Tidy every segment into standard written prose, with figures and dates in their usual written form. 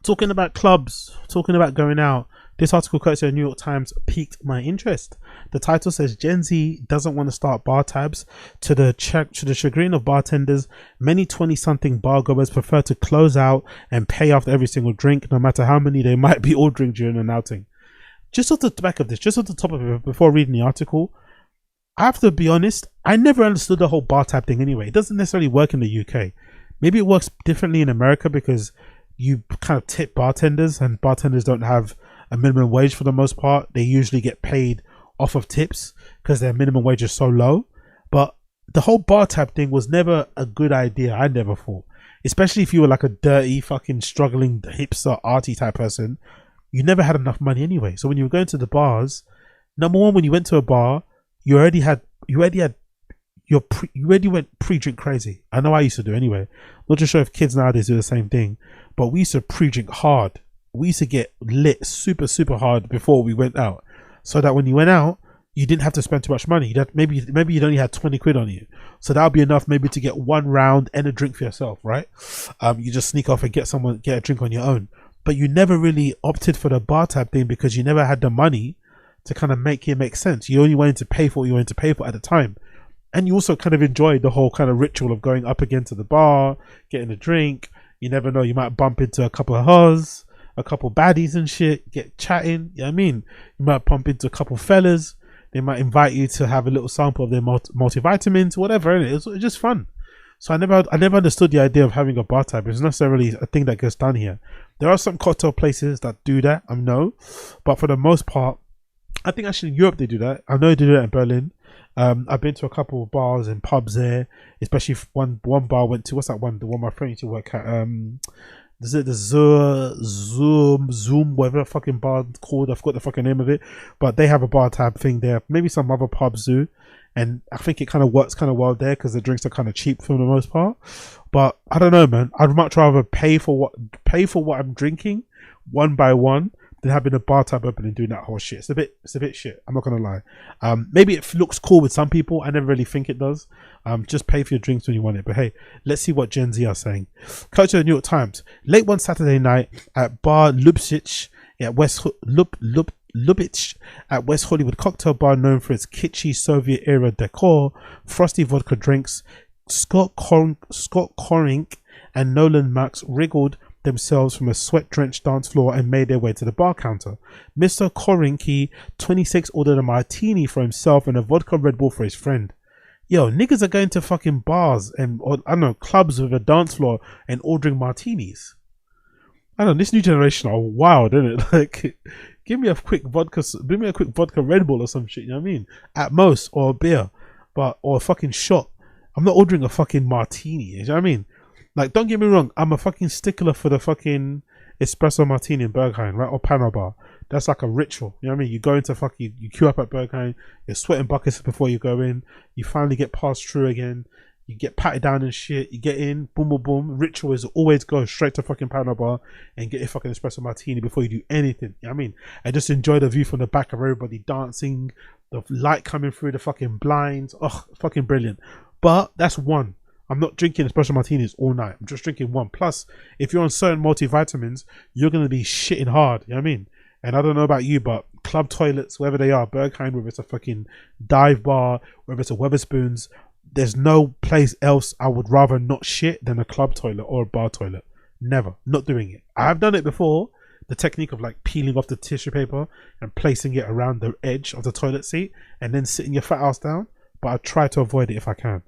Talking about clubs, talking about going out. This article, courtesy of the New York Times, piqued my interest. The title says Gen Z doesn't want to start bar tabs. To the chagrin of bartenders, many 20-something bar goers prefer to close out and pay after every single drink, no matter how many they might be ordering during an outing. Just off the back of this, just off the top of it, before reading the article, I have to be honest, I never understood the whole bar tab thing anyway. It doesn't necessarily work in the UK. Maybe it works differently in America because you kind of tip bartenders, and bartenders don't have a minimum wage for the most part. They usually get paid off of tips because their minimum wage is so low. But the whole bar tab thing was never a good idea, I never thought. Especially if you were like a dirty, fucking struggling hipster, arty type person. You never had enough money anyway. So when you were going to the bars, number one, when you went to a bar, you already went pre-drink crazy. I know I used to do anyway. Not just sure if kids nowadays do the same thing, but we used to pre-drink hard. We used to get lit super hard before we went out, so that when you went out, you didn't have to spend too much money. Maybe you only had 20 quid on you, so that would be enough maybe to get one round and a drink for yourself, right? You just sneak off and get a drink on your own. But you never really opted for the bar tab thing because you never had the money to kind of make it make sense. You only wanted to pay for what you wanted to pay for at the time. And you also kind of enjoyed the whole kind of ritual of going up again to the bar, getting a drink. You never know, you might bump into a couple of hoes, a couple baddies and shit, get chatting. You know what I mean? You might bump into a couple fellas. They might invite you to have a little sample of their multivitamins, whatever. It's just fun. So I never understood the idea of having a bar tab. It's not necessarily a thing that gets done here. There are some cocktail places that do that, I know. But for the most part, I think actually in Europe they do that. I know they do that in Berlin. I've been to a couple of bars and pubs there, especially one bar I went to. What's that one? The one my friend used to work at. Is it the Zoom, whatever the fucking bar called? I forgot the fucking name of it. But they have a bar tab thing there. Maybe some other pubs do. And I think it kind of works kind of well there because the drinks are kind of cheap for the most part. But I don't know, man. I'd much rather pay for what I'm drinking one by one than having a bar tab open and doing that whole shit. It's a bit shit. I'm not gonna lie. Maybe it looks cool with some people. I never really think it does. Just pay for your drinks when you want it. But hey, let's see what Gen Z are saying. Culture of the New York Times. Late one Saturday night at Bar Lubitsch at Lubitsch at West Hollywood cocktail bar known for its kitschy Soviet era decor, frosty vodka drinks, Scott Corink and Nolan Max wriggled themselves from a sweat-drenched dance floor and made their way to the bar counter. Mr. Korinky, 26, ordered a martini for himself and a vodka Red Bull for his friend. Yo, niggas are going to fucking bars and, or, I don't know, clubs with a dance floor and ordering martinis. I don't know, this new generation are wild, isn't it? Like, give me a quick vodka Red Bull or some shit, you know what I mean? At most, or a beer, or a fucking shot. I'm not ordering a fucking martini, you know what I mean? Like, don't get me wrong, I'm a fucking stickler for the fucking espresso martini in Berghain, right? Or Panama Bar. That's like a ritual, you know what I mean? You go into you queue up at Berghain, you're sweating buckets before you go in, you finally get passed through again, you get patted down and shit, you get in, boom, boom, boom. Ritual is always go straight to fucking Panama Bar and get your fucking espresso martini before you do anything, you know what I mean? And just enjoy the view from the back of everybody dancing, the light coming through the fucking blinds. Oh, fucking brilliant. But that's one. I'm not drinking espresso martinis all night. I'm just drinking one. Plus, if you're on certain multivitamins, you're going to be shitting hard. You know what I mean? And I don't know about you, but club toilets, wherever they are, Berghain, whether it's a fucking dive bar, whether it's a Weatherspoons, there's no place else I would rather not shit than a club toilet or a bar toilet. Never. Not doing it. I have done it before. The technique of like peeling off the tissue paper and placing it around the edge of the toilet seat and then sitting your fat ass down. But I try to avoid it if I can.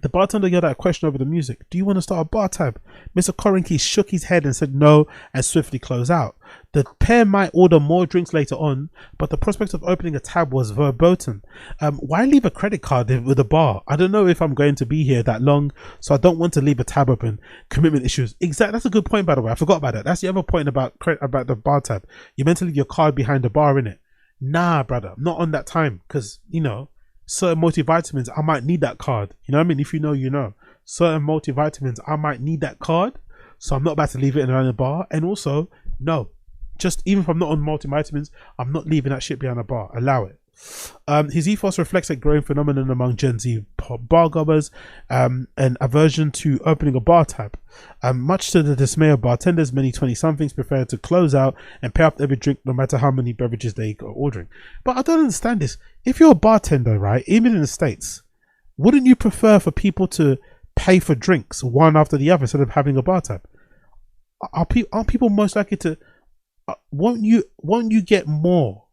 The bartender yelled out a question over the music. Do you want to start a bar tab? Mr. Korinky shook his head and said no and swiftly closed out. The pair might order more drinks later on, but the prospect of opening a tab was verboten. Why leave a credit card with a bar? I don't know if I'm going to be here that long, so I don't want to leave a tab open. Commitment issues. Exactly. That's a good point, by the way. I forgot about that. That's the other point about the bar tab. You meant to leave your card behind the bar, innit? Nah, brother. Not on that time, because, you know, certain multivitamins, I might need that card. You know what I mean? If you know, you know. Certain multivitamins, I might need that card. So I'm not about to leave it in the bar. And also, no. Just even if I'm not on multivitamins, I'm not leaving that shit behind the bar. Allow it. His ethos reflects a growing phenomenon among Gen Z bar goers, an aversion to opening a bar tab. Much to the dismay of bartenders, many 20-somethings prefer to close out and pay up every drink no matter how many beverages they are ordering. But I don't understand this. If you're a bartender, right, even in the States, wouldn't you prefer for people to pay for drinks one after the other instead of having a bar tab? Aren't people most likely to... won't you get more?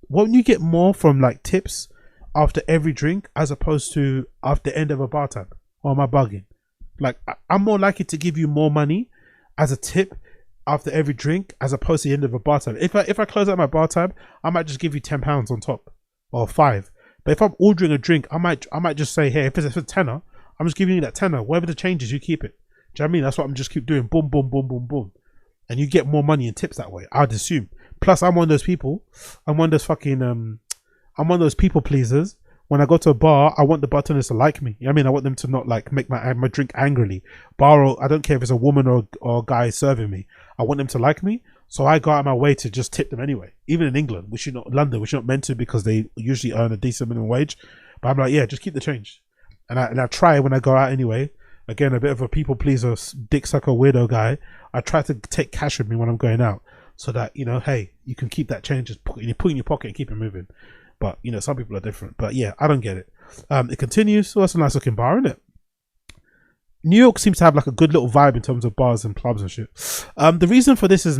Won't you get more from like tips after every drink as opposed to after the end of a bar tab? Or am I bugging? Like, I'm more likely to give you more money as a tip after every drink as opposed to the end of a bar tab. If I close out my bar tab, I might just give you £10 on top or 5. But if I'm ordering a drink, I might just say, hey, if it's a tenner, I'm just giving you that tenner. Whatever the change is, you keep it. Do you know what I mean? That's what I'm just keep doing. Boom, boom, boom, boom, boom. And you get more money in tips that way, I'd assume. Plus, I'm one of those people. I'm one of those people pleasers. When I go to a bar, I want the bartenders to like me. You know what I mean? I want them to not like make my drink angrily. I don't care if it's a woman or a guy serving me. I want them to like me. So I go out of my way to just tip them anyway. Even in England, London, which you're not meant to because they usually earn a decent minimum wage. But I'm like, yeah, just keep the change. And I try when I go out anyway. Again, a bit of a people pleaser, dick sucker, weirdo guy. I try to take cash with me when I'm going out, so that, you know, hey, you can keep that change, just put in your pocket and keep it moving. But, you know, some people are different. But yeah, I don't get it. It continues. So that's a nice looking bar, isn't it? New York seems to have like a good little vibe in terms of bars and clubs and shit. The reason for this is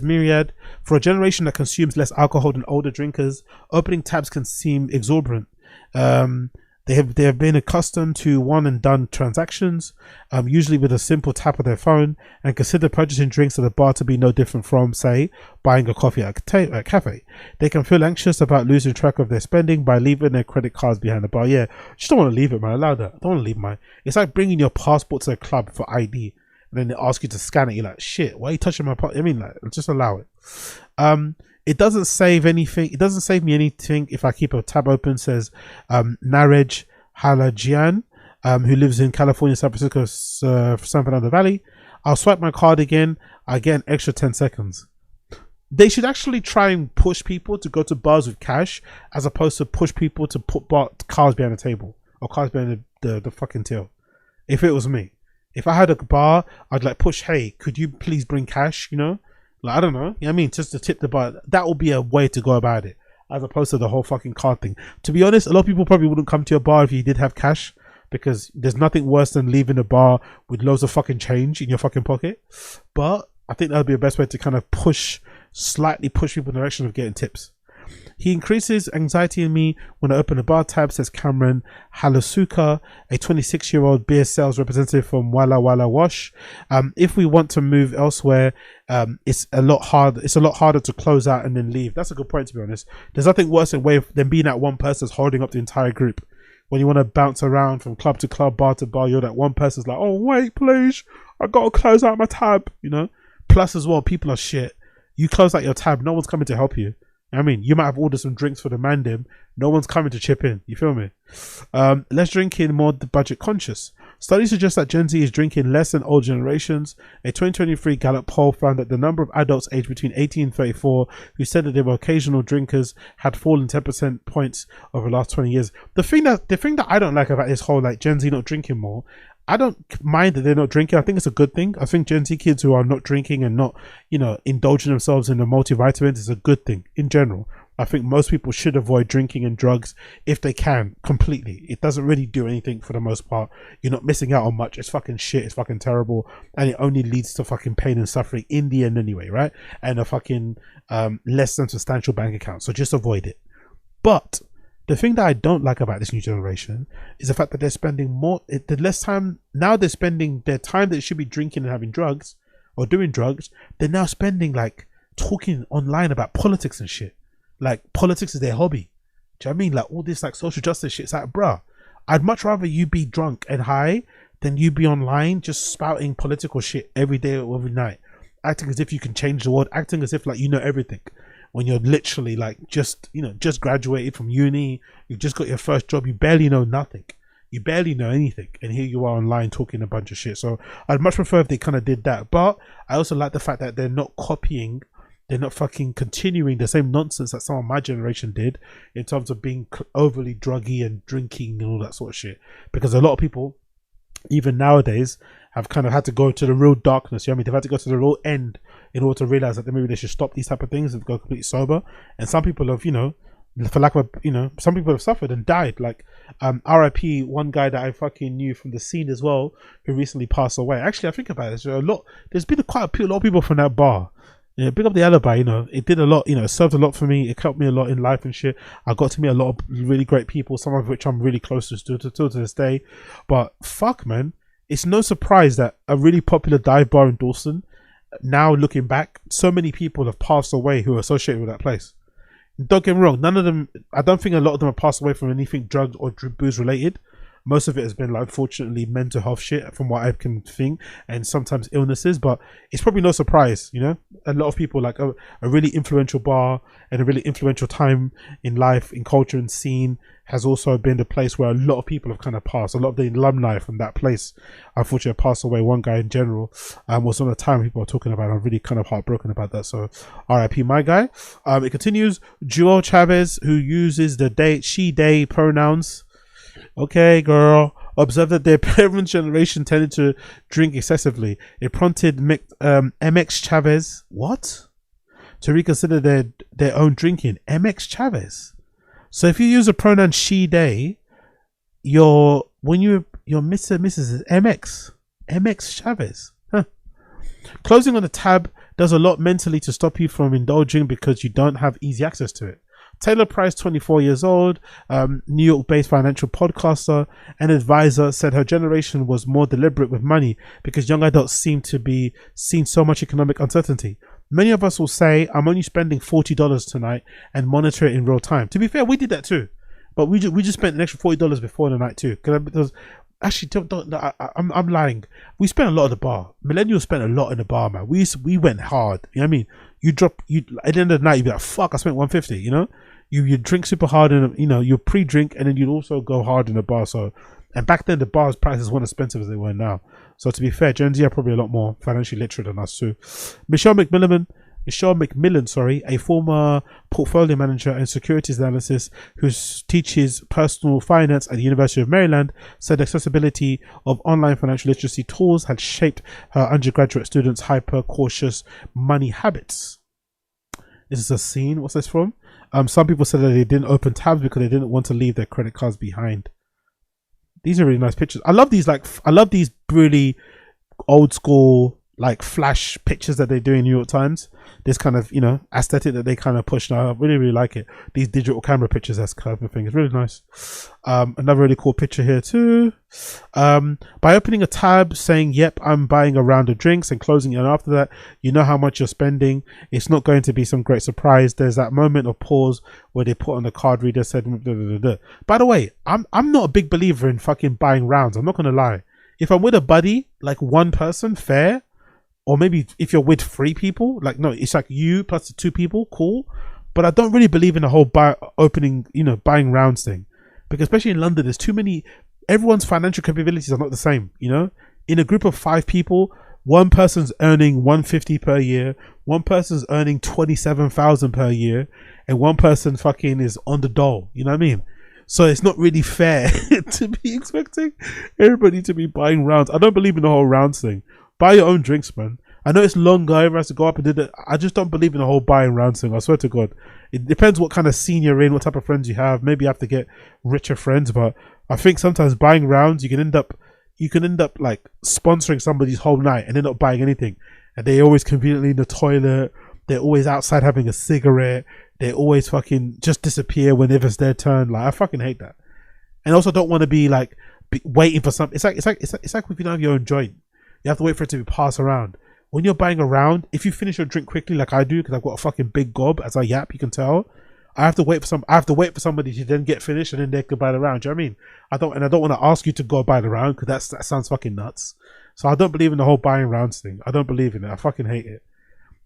myriad. For a generation that consumes less alcohol than older drinkers, opening tabs can seem exorbitant. They have been accustomed to one and done transactions, usually with a simple tap of their phone, and consider purchasing drinks at a bar to be no different from, say, buying a coffee at a cafe. They can feel anxious about losing track of their spending by leaving their credit cards behind the bar. Yeah, just don't want to leave it, man. Allow that. I don't want to leave mine. It's like bringing your passport to a club for ID, and then they ask you to scan it. You're like, shit, why are you touching my passport? I mean, like, just allow it. It doesn't save anything. It doesn't save me anything if I keep a tab open, says Narej Halajian, who lives in California, San Francisco, San Fernando Valley. I'll swipe my card again. I get an extra 10 seconds. They should actually try and push people to go to bars with cash as opposed to push people to put cards behind the table or cards behind the fucking till. If it was me. If I had a bar, I'd like push, hey, could you please bring cash, you know? Like, I don't know. You know what I mean? Just to tip the bar. That would be a way to go about it, as opposed to the whole fucking card thing. To be honest, a lot of people probably wouldn't come to your bar if you did have cash, because there's nothing worse than leaving a bar with loads of fucking change in your fucking pocket. But I think that would be the best way to kind of slightly push people in the direction of getting tips. He increases anxiety in me when I open a bar tab, says Cameron Halasuka, a 26-year-old beer sales representative from Walla Walla Wash. If we want to move elsewhere, it's a lot harder to close out and then leave. That's a good point, to be honest. There's nothing worse than being that one person that's holding up the entire group. When you want to bounce around from club to club, bar to bar, you're that one person's like, oh wait, please, I gotta close out my tab, you know. Plus as well, people are shit. You close out your tab, no one's coming to help you. I mean, you might have ordered some drinks for the mandem. No one's coming to chip in. You feel me? Less drinking, more budget conscious. Studies suggest that Gen Z is drinking less than old generations. A 2023 Gallup poll found that the number of adults aged between 18 and 34 who said that they were occasional drinkers had fallen 10% points over the last 20 years. The thing that I don't like about this whole like Gen Z not drinking more, I don't mind that they're not drinking. I think it's a good thing. I think Gen Z kids who are not drinking and not, you know, indulging themselves in the multivitamins is a good thing in general. I think most people should avoid drinking and drugs if they can, completely. It doesn't really do anything for the most part. You're not missing out on much. It's fucking shit. It's fucking terrible. And it only leads to fucking pain and suffering in the end anyway, right? And a fucking less than substantial bank account. So just avoid it. But the thing that I don't like about this new generation is the fact that they're spending the less time, now they're spending their time that they should be drinking and having drugs or doing drugs, they're now spending like talking online about politics and shit. Like politics is their hobby. Do you know what I mean? Like all this like social justice shit. It's like, bruh, I'd much rather you be drunk and high than you be online just spouting political shit every day or every night. Acting as if you can change the world, acting as if like you know everything. When you're literally like just graduated from uni, you've just got your first job, you barely know nothing. You barely know anything. And here you are online talking a bunch of shit. So I'd much prefer if they kind of did that. But I also like the fact that they're not copying they're not fucking continuing the same nonsense that some of my generation did in terms of being overly druggy and drinking and all that sort of shit. Because a lot of people, even nowadays, have kind of had to go to the real darkness. You know what I mean? They've had to go to the real end in order to realize that maybe they should stop these type of things and go completely sober. And some people have, for lack of, some people have suffered and died. Like, RIP, one guy that I fucking knew from the scene as well, who recently passed away. Actually, I think about it, there's been quite a lot of people from that bar. Yeah, big up the alibi, it did a lot, it served a lot for me. It helped me a lot in life and shit. I got to meet a lot of really great people, some of which I'm really close to this day. But fuck, man, it's no surprise that a really popular dive bar in Dawson, now looking back, so many people have passed away who are associated with that place. Don't get me wrong, none of them, I don't think a lot of them have passed away from anything drugs or booze related. Most of it has been, like, unfortunately, mental health shit from what I can think, and sometimes illnesses, but it's probably no surprise, a lot of people, like a really influential bar and a really influential time in life, in culture and scene, has also been the place where a lot of people have kind of passed. A lot of the alumni from that place unfortunately passed away. One guy in general was on the time people are talking about. I'm really kind of heartbroken about that, so RIP my guy. It continues. Joel Chavez, who uses the she they pronouns. Okay, girl. Observed that their parents' generation tended to drink excessively. It prompted MX Chavez to reconsider their own drinking. MX Chavez. So if you use a pronoun she they, your Mr. Mrs. is MX Chavez. Huh. Closing on the tab does a lot mentally to stop you from indulging because you don't have easy access to it. Taylor Price, 24 years old, New York-based financial podcaster and advisor, said her generation was more deliberate with money because young adults seem to be seeing so much economic uncertainty. Many of us will say, I'm only spending $40 tonight and monitor it in real time. To be fair, we did that too. But we just spent an extra $40 before the night too. Because actually, I'm lying. We spent a lot at the bar. Millennials spent a lot in the bar, man. We went hard. You know what I mean? At the end of the night, you'd be like, fuck, I spent $150, You drink super hard and you pre-drink, and then you'd also go hard in the bar. So, and back then the bar's prices weren't expensive as they were now. So to be fair, Gen Z are probably a lot more financially literate than us too. Michelle McMillan, a former portfolio manager and securities analyst who teaches personal finance at the University of Maryland, said accessibility of online financial literacy tools had shaped her undergraduate students' hyper-cautious money habits. This is a scene. What's this from? Some people said that they didn't open tabs because they didn't want to leave their credit cards behind. These are really nice pictures. I love these really old school, like, flash pictures that they do in New York Times. This kind of, aesthetic that they kind of push now. I really, really like it. These digital camera pictures, that's kind of thing. It's really nice. Another really cool picture here too. By opening a tab saying, yep, I'm buying a round of drinks, and closing it, and after that, you know how much you're spending. It's not going to be some great surprise. There's that moment of pause where they put on the card reader, said, da, da, da, da. By the way, I'm not a big believer in fucking buying rounds. I'm not going to lie. If I'm with a buddy, like one person, fair. Or maybe if you're with 3 people, like, no, it's like you plus the 2 people, cool. But I don't really believe in the whole buying rounds thing. Because especially in London, there's too many, everyone's financial capabilities are not the same, In a group of 5 people, one person's earning $150 per year, one person's earning $27,000 per year, and one person fucking is on the dole, you know what I mean? So it's not really fair to be expecting everybody to be buying rounds. I don't believe in the whole rounds thing. Buy your own drinks, man. I know it's longer, everyone has to go up and do that. I just don't believe in the whole buying rounds thing. I swear to God. It depends what kind of scene you're in, what type of friends you have. Maybe you have to get richer friends, but I think sometimes buying rounds, you can end up like sponsoring somebody's whole night and they're not buying anything. And they're always conveniently in the toilet. They're always outside having a cigarette. They always fucking just disappear whenever it's their turn. Like, I fucking hate that. And also don't want to be like waiting for something. It's like if you don't have your own joint. You have to wait for it to be passed around. When you're buying a round, if you finish your drink quickly, like I do, because I've got a fucking big gob as I yap, you can tell. I have to wait for somebody to then get finished and then they could buy the round. Do you know what I mean? I don't want to ask you to go buy the round because that sounds fucking nuts. So I don't believe in the whole buying rounds thing. I don't believe in it. I fucking hate it.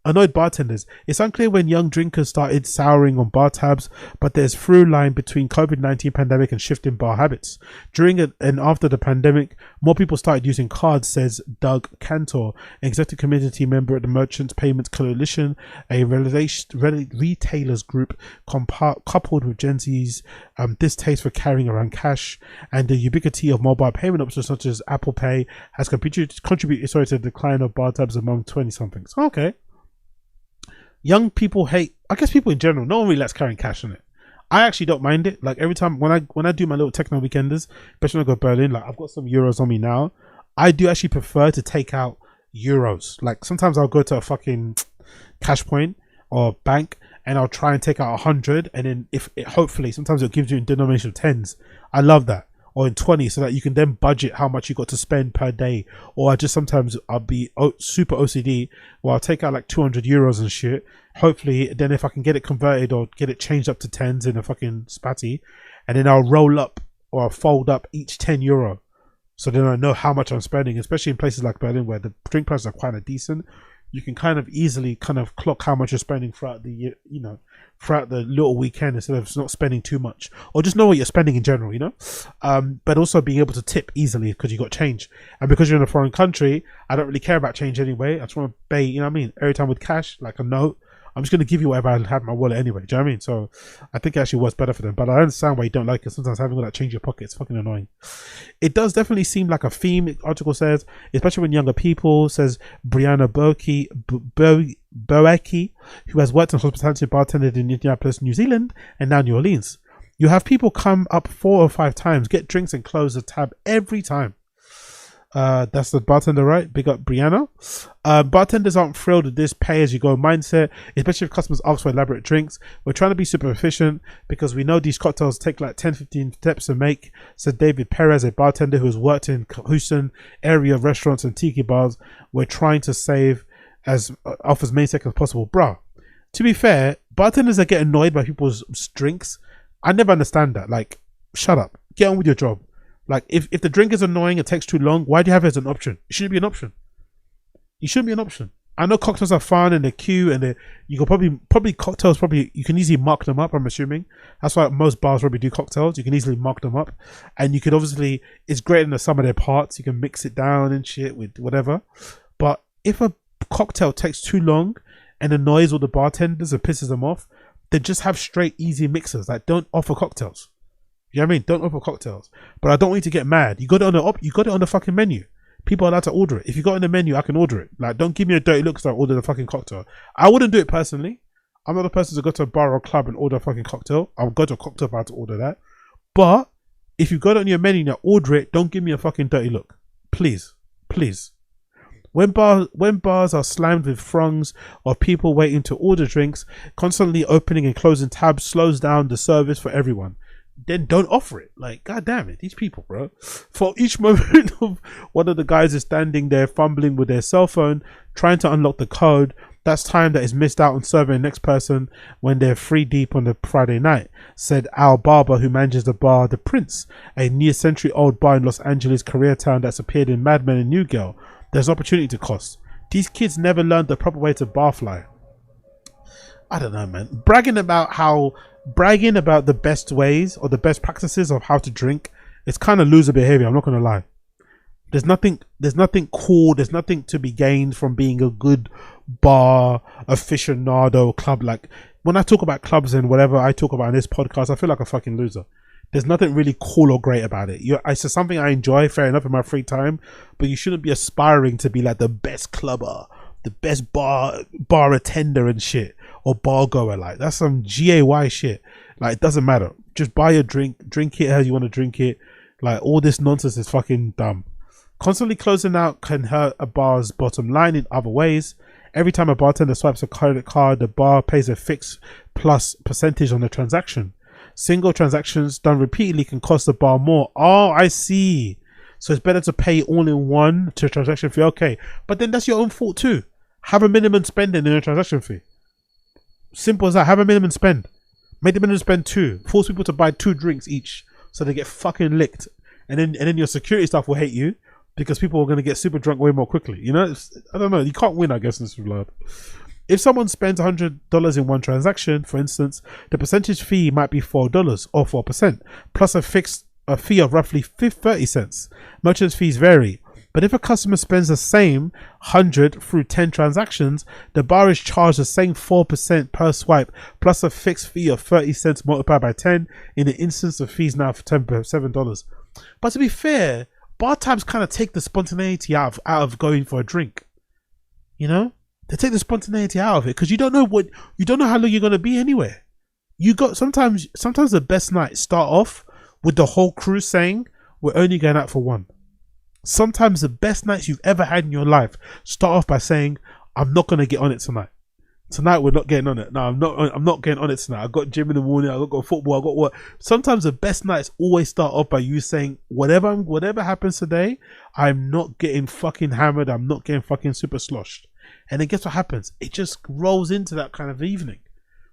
Annoyed bartenders. It's unclear when young drinkers started souring on bar tabs, but there's through line between COVID-19 pandemic and shifting bar habits. During and after the pandemic, more people started using cards, says Doug Cantor, executive committee member at the Merchants Payments Coalition, a retailers group coupled with Gen Z's distaste for carrying around cash and the ubiquity of mobile payment options such as Apple Pay has contributed to the decline of bar tabs among 20-somethings. Okay. Young people hate, I guess people in general, no one really likes carrying cash on it. I actually don't mind it. Like every time when I do my little techno weekenders, especially when I go to Berlin, like I've got some euros on me now. I do actually prefer to take out euros. Like sometimes I'll go to a fucking cash point or bank and I'll try and take out 100, and then if it, hopefully sometimes it gives you in denomination of tens. I love that. Or in 20, so that you can then budget how much you got to spend per day. Or I just sometimes I'll be super OCD where I'll take out like 200 euros and shit. Hopefully then if I can get it converted or get it changed up to tens in a fucking spatty, and then I'll roll up or I'll fold up each 10 euro. So then I know how much I'm spending, especially in places like Berlin where the drink prices are quite decent. You can kind of easily kind of clock how much you're spending throughout the year, you know, throughout the little weekend, instead of not spending too much, or just know what you're spending in general, you know. But also being able to tip easily because you got change, and because you're in a foreign country, I don't really care about change anyway. I just want to pay, you know what I mean, every time with cash, like a note. I'm just going to give you whatever I have in my wallet anyway. Do you know what I mean? So I think it actually works better for them. But I understand why you don't like it. Sometimes having all that change in your pocket is fucking annoying. It does definitely seem like a theme, the article says, especially when younger people, says Brianna Boeki, who has worked in hospitality and bartended in Indianapolis, New Zealand, and now New Orleans. You have people come up 4 or 5 times, get drinks and close the tab every time. That's the bartender, right? Big up Brianna. Bartenders aren't thrilled with this pay-as-you-go mindset, especially if customers ask for elaborate drinks. We're trying to be super efficient because we know these cocktails take like 10-15 steps to make, said David Perez, a bartender who has worked in Houston area restaurants and tiki bars. We're trying to save off as many seconds as possible. Bruh, to be fair, bartenders that get annoyed by people's drinks, I never understand that. Like, shut up. Get on with your job. Like, if the drink is annoying, it takes too long, why do you have it as an option? It shouldn't be an option. It shouldn't be an option. I know cocktails are fun and they're cute, and you can probably cocktails, you can easily mark them up, I'm assuming. That's why most bars probably do cocktails. You can easily mark them up. And you could obviously, it's great in the sum of their parts. You can mix it down and shit with whatever. But if a cocktail takes too long and annoys all the bartenders and pisses them off, then just have straight, easy mixers. Like, don't offer cocktails. You know what I mean? Don't offer cocktails. But I don't want you to get mad. You got it on the fucking menu. People are allowed to order it. If you got it on the menu, I can order it. Like, don't give me a dirty look because I ordered a fucking cocktail. I wouldn't do it personally. I'm not the person to go to a bar or club and order a fucking cocktail. I'll go to a cocktail bar to order that. But if you got it on your menu now, order it. Don't give me a fucking dirty look. Please. Please. When bars are slammed with throngs of people waiting to order drinks, constantly opening and closing tabs slows down the service for everyone. Then don't offer it. Like, god damn it, these people, bro. For each moment of one of the guys is standing there fumbling with their cell phone, trying to unlock the code, that's time that is missed out on serving the next person when they're 3 deep on the Friday night, said Al Barber, who manages the bar The Prince, a near-century-old bar in Los Angeles, Koreatown that's appeared in Mad Men and New Girl. There's opportunity to cost. These kids never learned the proper way to barfly. I don't know, man. Bragging about the best ways or the best practices of how to drink, it's kind of loser behavior. I'm not gonna lie. There's nothing cool. There's nothing to be gained from being a good bar aficionado club. Like, when I talk about clubs and whatever I talk about in this podcast, I feel like a fucking loser. There's nothing really cool or great about it. It's just something I enjoy, fair enough, in my free time, but you shouldn't be aspiring to be like the best clubber, the best bar attender and shit, or bar goer. Like, that's some GAY shit. Like, it doesn't matter. Just buy a drink it how you want to drink it. Like, all this nonsense is fucking dumb. Constantly closing out can hurt a bar's bottom line in other ways. Every time a bartender swipes a credit card, the bar pays a fixed plus percentage on the transaction. Single transactions done repeatedly can cost the bar more. Oh, I see. So it's better to pay all in one to a transaction fee. Okay, but then that's your own fault too. Have a minimum spending in a transaction fee. Simple as that. Have a minimum spend. Make the minimum spend 2. Force people to buy 2 drinks each, so they get fucking licked, and then your security staff will hate you because people are going to get super drunk way more quickly. You know, I don't know. You can't win, I guess, in this regard. If someone spends $100 in one transaction, for instance, the percentage fee might be $4 or 4%, plus a fee of roughly 30 cents. Merchants' fees vary. But if a customer spends the same 100 through 10 transactions, the bar is charged the same 4% per swipe, plus a fixed fee of 30 cents multiplied by 10. In the instance of fees now for $7. But to be fair, bar tabs kind of take the spontaneity out of going for a drink. You know? They take the spontaneity out of it because you don't know how long you're gonna be anywhere. Sometimes the best nights start off with the whole crew saying we're only going out for one. Sometimes the best nights you've ever had in your life start off by saying, I'm not gonna get on it tonight. Tonight we're not getting on it. No, I'm not getting on it tonight. I got gym in the morning, I got football, I got work. Sometimes the best nights always start off by you saying, whatever happens today, I'm not getting fucking hammered, I'm not getting fucking super sloshed. And then guess what happens? It just rolls into that kind of evening.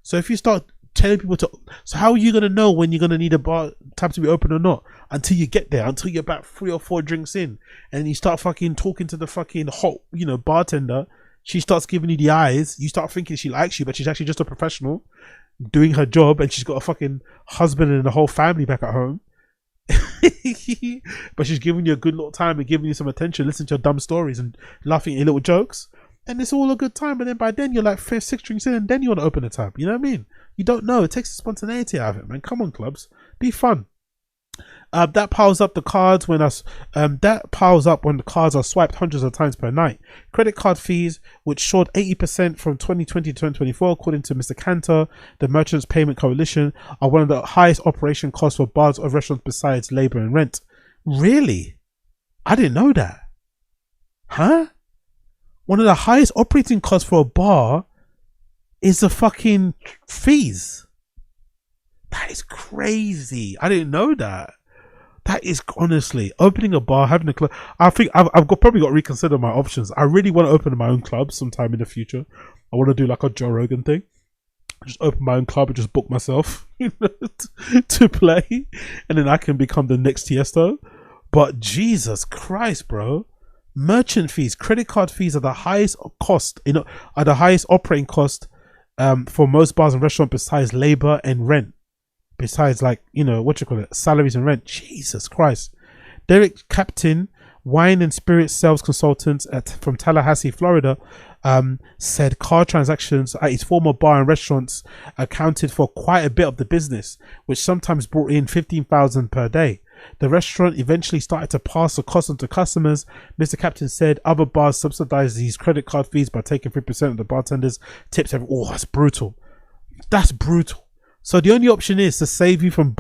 So if you start telling people so how are you going to know when you're going to need a bar tab to be open or not? Until you get there, until you're about 3 or 4 drinks in, and you start fucking talking to the fucking hot, bartender. She starts giving you the eyes. You start thinking she likes you, but she's actually just a professional doing her job, and she's got a fucking husband and a whole family back at home. But she's giving you a good little time and giving you some attention, listening to your dumb stories and laughing at your little jokes. And it's all a good time, but then by then you're like 6 drinks in, and then you want to open a tab. You know what I mean? You don't know. It takes the spontaneity out of it, man. Come on, clubs, be fun. That piles up the cards when the cards are swiped hundreds of times per night. Credit card fees, which soared 80% from 2020 to 2024, according to Mr. Cantor, the Merchants Payment Coalition, are one of the highest operation costs for bars or restaurants besides labor and rent. Really? I didn't know that. Huh? One of the highest operating costs for a bar is the fucking fees. That is crazy. I didn't know that. That is honestly opening a bar, having a club. I think I've probably got to reconsider my options. I really want to open my own club sometime in the future. I want to do like a Joe Rogan thing. Just open my own club and just book myself to play, and then I can become the next Tiesto. But Jesus Christ, bro. Merchant fees, credit card fees are the highest cost, are the highest operating cost for most bars and restaurants besides labor and rent. Besides, salaries and rent. Jesus Christ. Derek Captain, wine and spirit sales consultant from Tallahassee, Florida, said car transactions at his former bar and restaurants accounted for quite a bit of the business, which sometimes brought in $15,000 per day. The restaurant eventually started to pass the cost on to customers. Mr. Captain said other bars subsidize these credit card fees by taking 3% of the bartenders' tips. That's brutal. That's brutal. So the only option is to save you from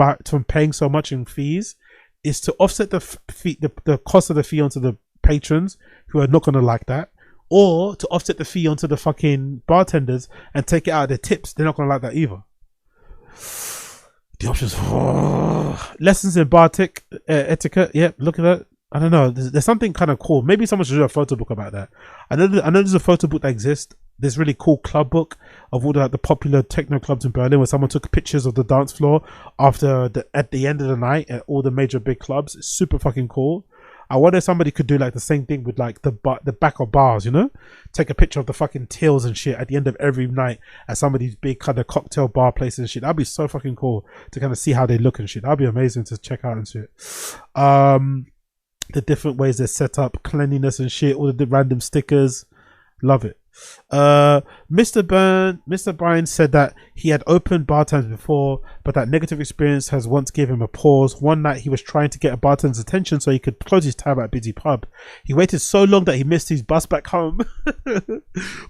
paying so much in fees is to offset the cost of the fee onto the patrons who are not going to like that, or to offset the fee onto the fucking bartenders and take it out of their tips. They're not going to like that either. The options. Lessons in bar etiquette. Yep, look at that. I don't know. There's something kind of cool. Maybe someone should do a photo book about that. I know there's a photo book that exists. There's really cool club book of all the popular techno clubs in Berlin, where someone took pictures of the dance floor at the end of the night at all the major big clubs. It's super fucking cool. I wonder if somebody could do like the same thing with like the back of bars, take a picture of the fucking tills and shit at the end of every night at some of these big kind of cocktail bar places and shit. That'd be so fucking cool to kind of see how they look and shit. That'd be amazing to check out and shit. The different ways they're set up, cleanliness and shit, all the random stickers. Love it. Mr. Bryan said that he had opened bar times before, but that negative experience has once given him a pause. One night he was trying to get a bartender's attention so he could close his tab at a busy pub. He waited so long that he missed his bus back home. But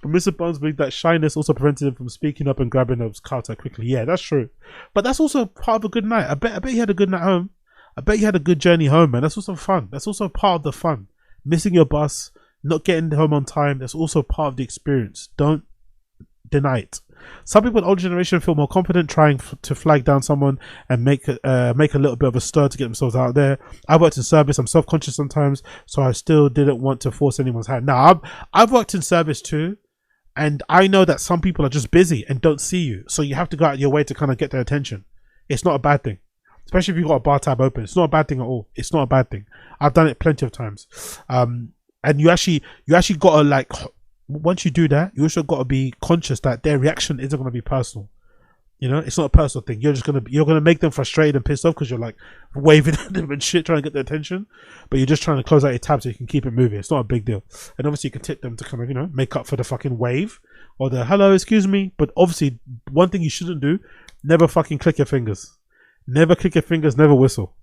Mr. Bones believed that shyness also prevented him from speaking up and grabbing a counter quickly. Yeah, that's true. But that's also part of a good night. I bet he had a good night home. I bet you had a good journey home, man. That's also fun. That's also part of the fun. Missing your bus, not getting home on time, that's also part of the experience. Don't deny it. Some people in the older generation feel more confident trying to flag down someone and make a little bit of a stir to get themselves out there. I worked in service. I'm self-conscious sometimes, so I still didn't want to force anyone's hand. Now, I've worked in service too, and I know that some people are just busy and don't see you, so you have to go out of your way to kind of get their attention. It's not a bad thing. Especially if you've got a bar tab open. It's not a bad thing at all. It's not a bad thing. I've done it plenty of times. And you actually gotta once you do that, you also got to be conscious that their reaction isn't going to be personal. You know, it's not a personal thing. You're gonna make them frustrated and pissed off because you're like waving at them and shit, trying to get their attention. But you're just trying to close out your tab so you can keep it moving. It's not a big deal. And obviously you can tip them to kind of, you know, make up for the fucking wave or the hello, excuse me. But obviously one thing you shouldn't do: never fucking click your fingers. Never click your fingers. Never whistle.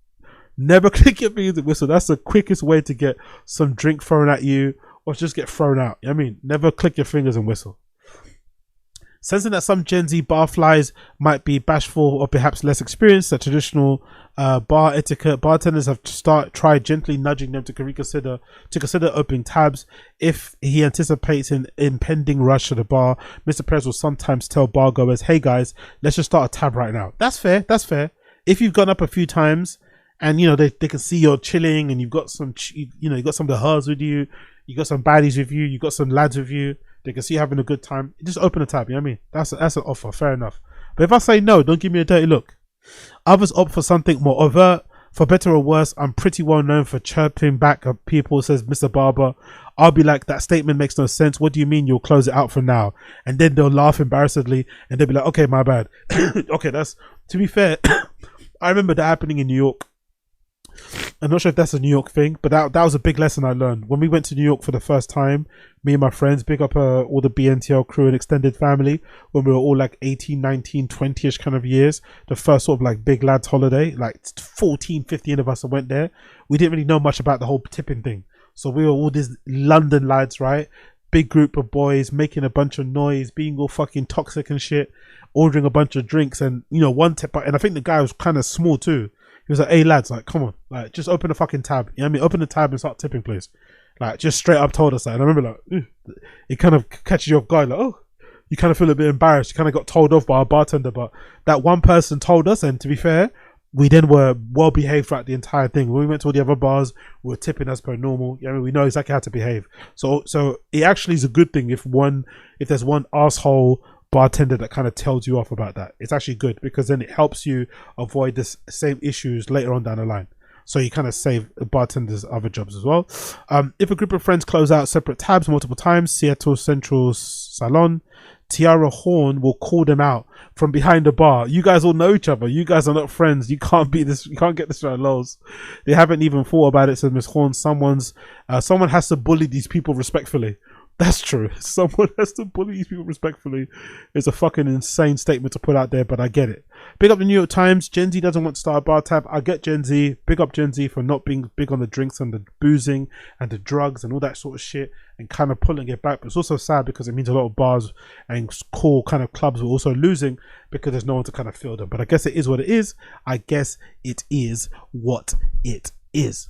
Never click your fingers and whistle. That's the quickest way to get some drink thrown at you or just get thrown out. You know what I mean, never click your fingers and whistle. Sensing that some Gen Z barflies might be bashful or perhaps less experienced at traditional bar etiquette, bartenders have tried gently nudging them to consider opening tabs. If he anticipates an impending rush to the bar, Mr. Perez will sometimes tell bar goers, "Hey guys, let's just start a tab right now." That's fair. That's fair. If you've gone up a few times and you know they can see you're chilling and you've got some, you know, you got some of the hers with you, you got some baddies with you, you got some lads with you. They can see you having a good time. Just open a tab, you know what I mean? That's an offer, fair enough. But if I say no, don't give me a dirty look. Others opt for something more overt. For better or worse, I'm pretty well known for chirping back at people, says Mr. Barber. I'll be like, that statement makes no sense. What do you mean you'll close it out for now? And then they'll laugh embarrassedly and they'll be like, okay, my bad. Okay, that's, to be fair, I remember that happening in New York. I'm not sure if that's a New York thing, but that was a big lesson I learned. When we went to New York for the first time, me and my friends, big up all the BNTL crew and extended family, when we were all like 18, 19, 20-ish kind of years, the first sort of like big lads holiday, like 14, 15 of us that went there. We didn't really know much about the whole tipping thing. So we were all these London lads, right? Big group of boys making a bunch of noise, being all fucking toxic and shit, ordering a bunch of drinks and, you know, one tip. And I think the guy was kind of small too. He was like, "Hey lads, like, come on, like, just open the fucking tab. You know what I mean? Open the tab and start tipping, please." Like, just straight up told us that. And I remember, like, it kind of catches you off guard, like, oh, you kind of feel a bit embarrassed. You kind of got told off by our bartender, but that one person told us, and to be fair, we then were well behaved throughout the entire thing. When we went to all the other bars, we were tipping as per normal. You know, we know exactly how to behave. So it actually is a good thing if there's one asshole bartender that kind of tells you off about that. It's actually good because then it helps you avoid this same issues later on down the line. So you kind of save bartenders other jobs as well. If a group of friends close out separate tabs multiple times, Seattle Central Salon, Tiara Horn will call them out from behind the bar. You guys all know each other. You guys are not friends. You can't be this. You can't get this right, lows. They haven't even thought about it, says Miss Horn. Someone has to bully these people respectfully. That's true. Someone has to bully these people respectfully. It's a fucking insane statement to put out there, but I get it. Big up the New York Times. Gen Z doesn't want to start a bar tab. I get Gen Z. Big up Gen Z for not being big on the drinks and the boozing and the drugs and all that sort of shit and kind of pulling it back. But it's also sad because it means a lot of bars and cool kind of clubs were also losing because there's no one to kind of fill them. But I guess it is what it is. I guess it is what it is.